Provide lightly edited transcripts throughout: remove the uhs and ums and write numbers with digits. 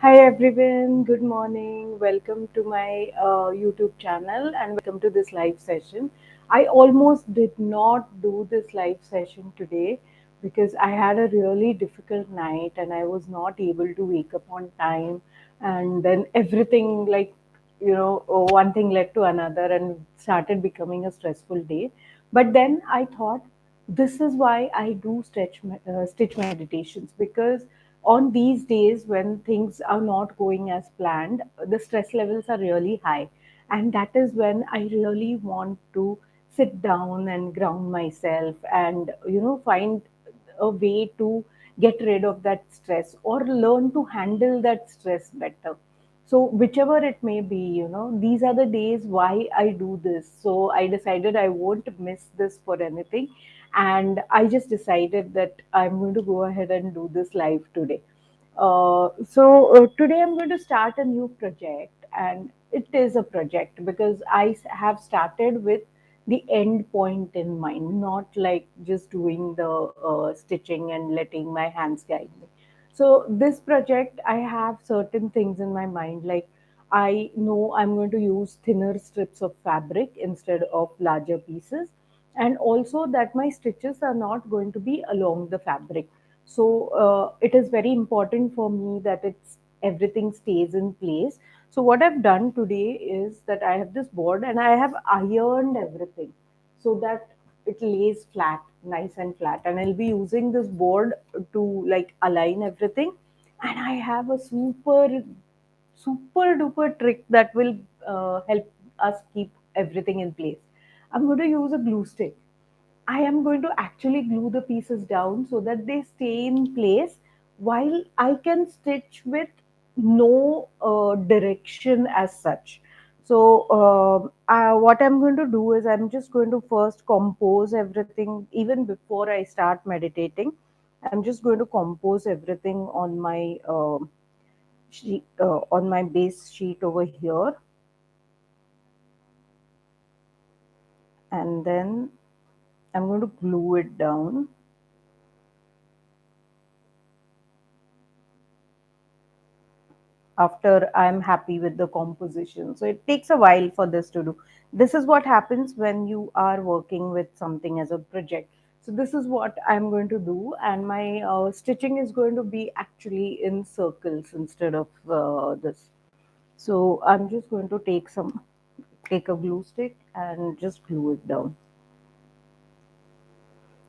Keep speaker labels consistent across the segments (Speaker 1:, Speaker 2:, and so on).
Speaker 1: Hi everyone, good morning. Welcome to my YouTube channel and welcome to this live session. I almost did not do this live session today because I had a really difficult night and I was not able to wake up on time. And then everything, one thing led to another and started becoming a stressful day. But then I thought, this is why I do stitch meditations because on these days when things are not going as planned, the stress levels are really high, and that is when I really want to sit down and ground myself and find a way to get rid of that stress or learn to handle that stress better. So whichever it may be, these are the days why I do this. So I decided I won't miss this for anything, and I just decided that I'm going to go ahead and do this live today. Today I'm going to start a new project, and it is a project because have started with the end point in mind, not like just doing the stitching and letting my hands guide me. So this project, I have certain things in my mind, like I know I'm going to use thinner strips of fabric instead of larger pieces, and also that my stitches are not going to be along the fabric. So it is very important for me that it's everything stays in place. So what I've done today is that I have this board and I have ironed everything so that it lays flat, nice and flat, and I'll be using this board to like align everything. And I have a super duper trick that will help us keep everything in place. I'm going to use a glue stick. I am going to actually glue the pieces down so that they stay in place while I can stitch with no direction as such. So, what I'm going to do is I'm just going to first compose everything even before I start meditating. I'm just going to compose everything on my on my base sheet over here, and then I'm going to glue it down after I'm happy with the composition. So it takes a while for this to do. This is what happens when you are working with something as a project. So this is what I'm going to do, and my stitching is going to be actually in circles instead of this. So I'm just going to take a glue stick and just glue it down.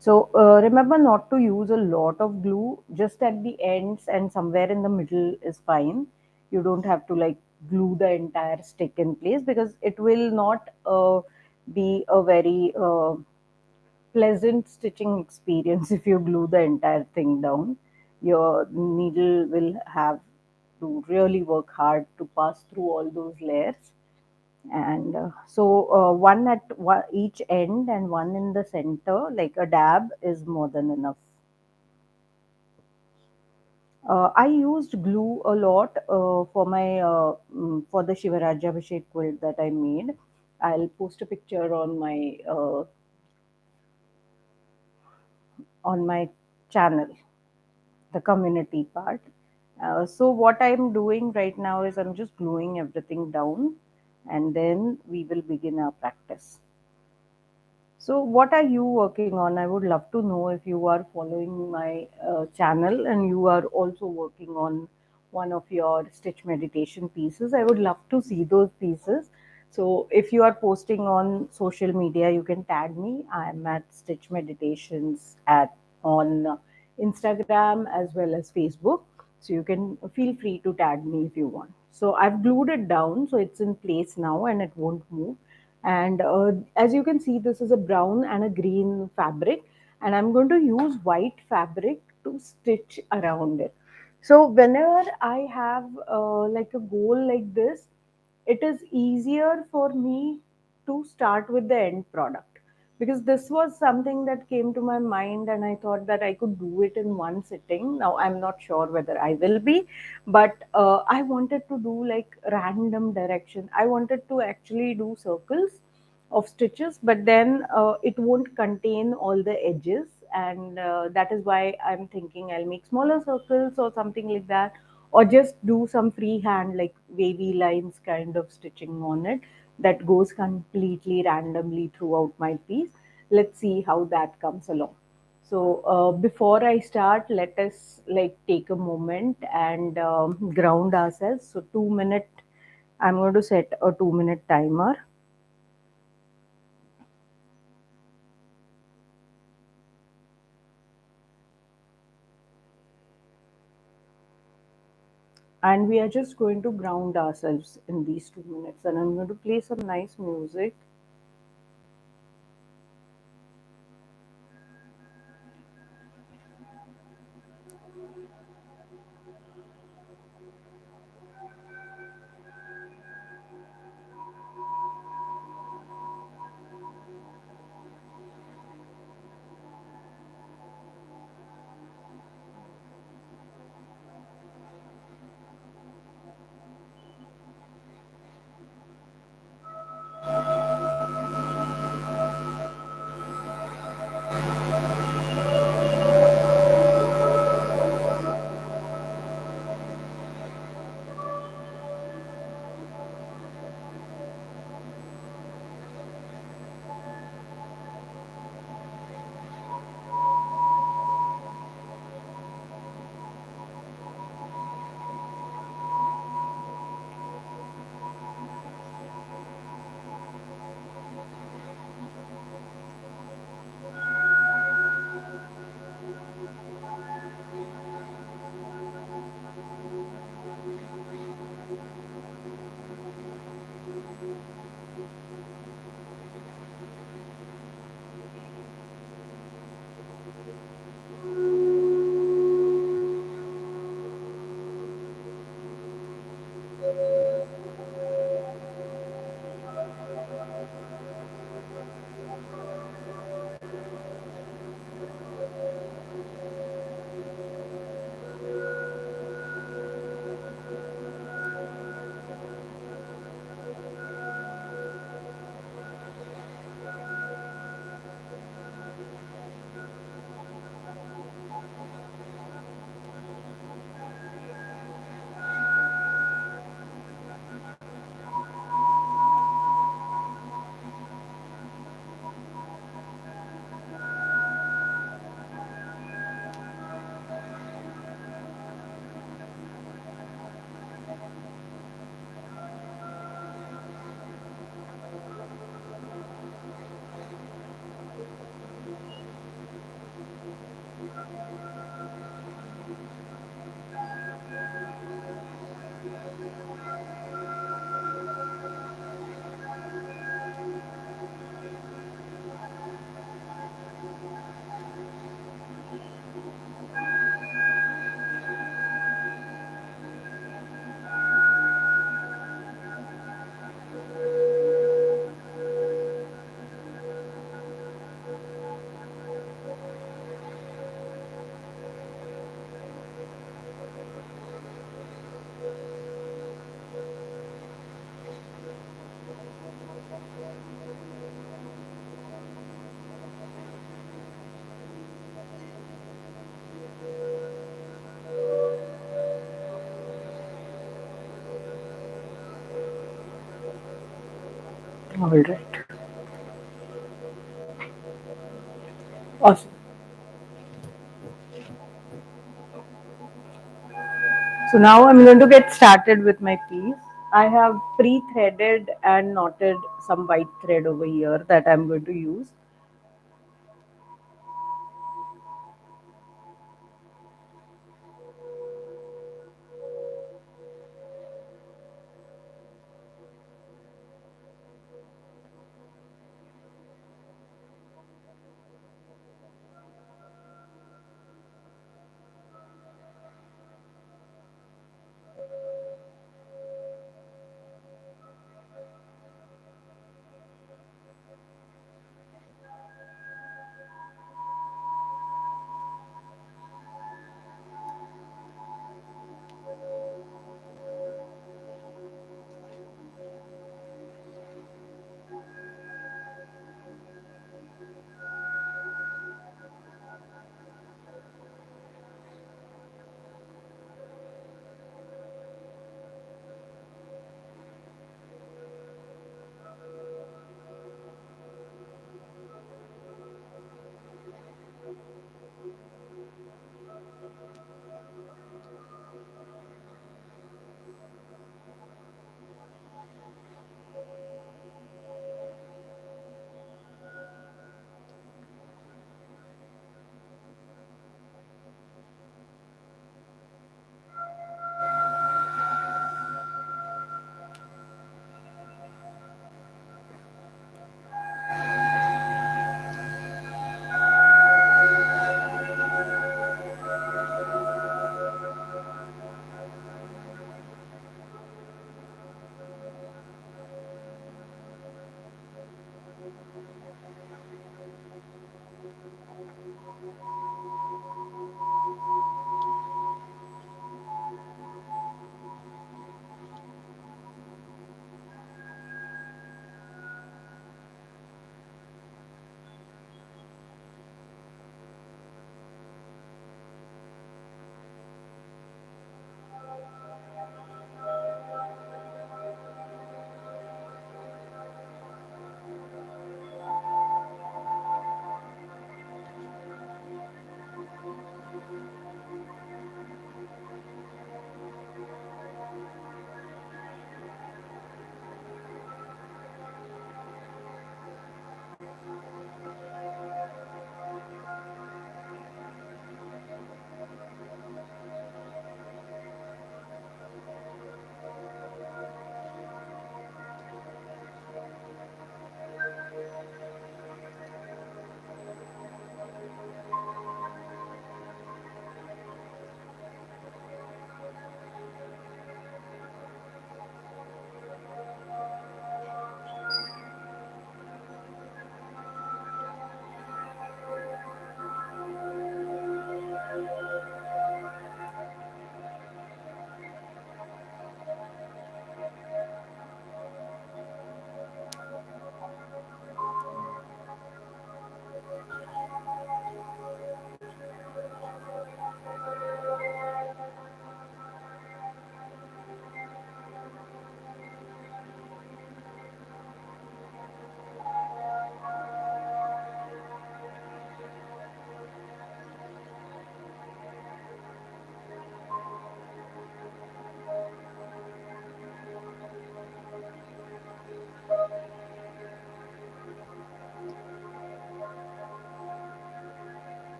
Speaker 1: So remember not to use a lot of glue, just at the ends and somewhere in the middle is fine. You don't have to like glue the entire stick in place because it will not be a very pleasant stitching experience if you glue the entire thing down. Your needle will have to really work hard to pass through all those layers. And one at each end and one in the center, like a dab, is more than enough. I used glue a lot for my for the Shivarajabhishek quilt that I made. I'll post a picture on my channel, the community part. So what I'm doing right now is I'm just gluing everything down, and then we will begin our practice. So, what are you working on? I would love to know if you are following my channel and you are also working on one of your stitch meditation pieces. I would love to see those pieces. So, if you are posting on social media, you can tag me. I am at Stitch Meditations at on Instagram as well as Facebook. So, you can feel free to tag me if you want. So, I've glued it down, so it's in place now and it won't move. And as you can see, this is a brown and a green fabric, and I'm going to use white fabric to stitch around it. So whenever I have like a goal like this, it is easier for me to start with the end product, because this was something that came to my mind and I thought that I could do it in one sitting. Now I'm not sure whether I will be, but I wanted to do like random direction. I wanted to actually do circles of stitches, but then it won't contain all the edges, and that is why I'm thinking I'll make smaller circles or something like that, or just do some freehand, like wavy lines kind of stitching on it, that goes completely randomly throughout my piece. Let's see how that comes along. So before I start, let us like take a moment and ground ourselves. So 2 minute, I'm going to set a 2 minute timer, and we are just going to ground ourselves in these 2 minutes. And I'm going to play some nice music. All right. Awesome. So now I'm going to get started with my piece. I have pre-threaded and knotted some white thread over here that I'm going to use.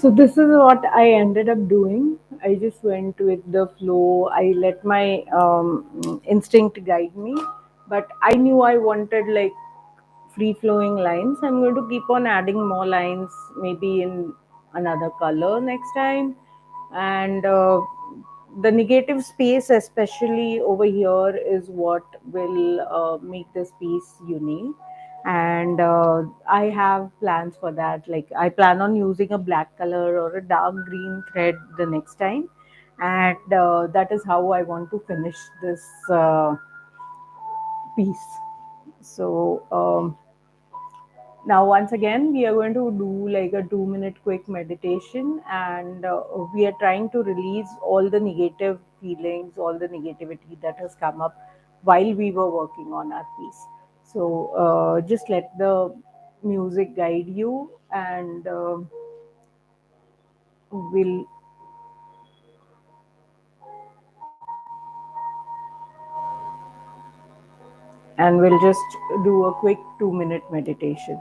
Speaker 1: So this is what I ended up doing. I just went with the flow. I let my instinct guide me, but I knew I wanted like free flowing lines. I'm going to keep on adding more lines, maybe in another color next time. And the negative space, especially over here, is what will make this piece unique. And I have plans for that. Like, I plan on using a black color or a dark green thread the next time. And that is how I want to finish this piece. So, now, once again, we are going to do like a 2 minute quick meditation, and we are trying to release all the negative feelings, all the negativity that has come up while we were working on our piece. So, just let the music guide you, and we'll we'll just do a quick 2 minute meditation.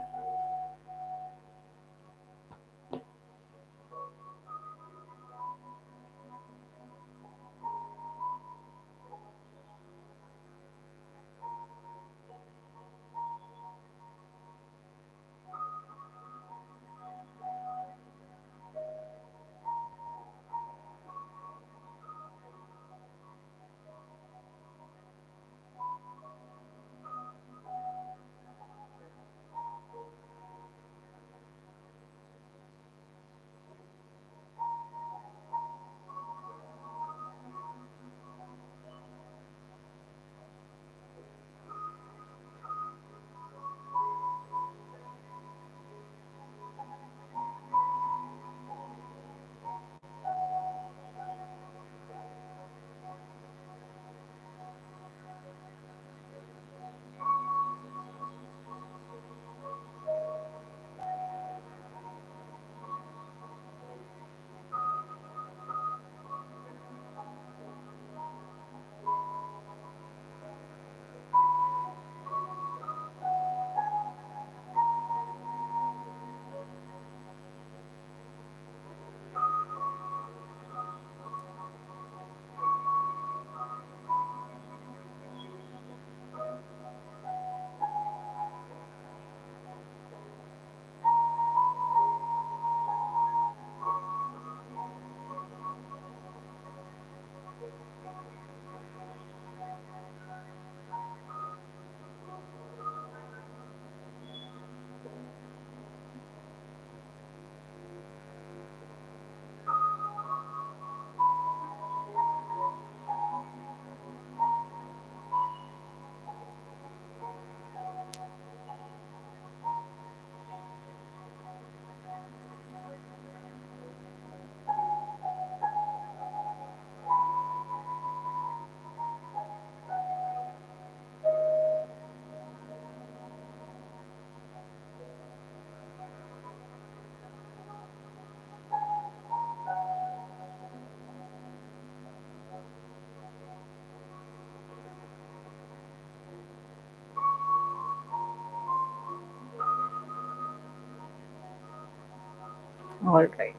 Speaker 1: All right.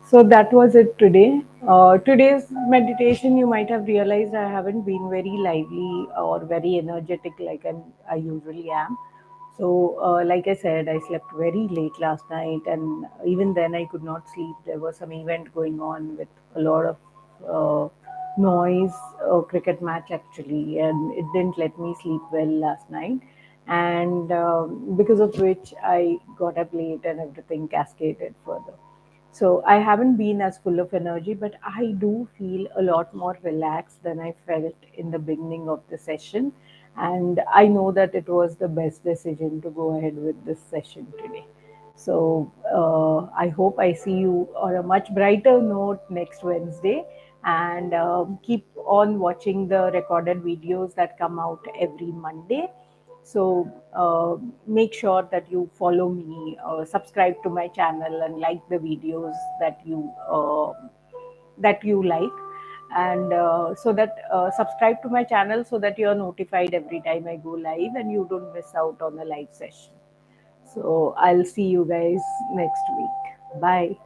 Speaker 1: So that was it today. Today's meditation, you might have realized I haven't been very lively or very energetic like I usually am. So, like I said, I slept very late last night, and even then, I could not sleep. There was some event going on with a lot of uh, noise, cricket match actually, and it didn't let me sleep well last night. And because of which, I got up late and everything cascaded further. So I haven't been as full of energy, but I do feel a lot more relaxed than I felt in the beginning of the session. And I know that it was the best decision to go ahead with this session today. So I hope I see you on a much brighter note next Wednesday. And keep on watching the recorded videos that come out every Monday. So make sure that you follow me, subscribe to my channel, and like the videos that you like, and so that subscribe to my channel so that you are notified every time I go live and you don't miss out on a live session. So I'll see you guys next week. Bye.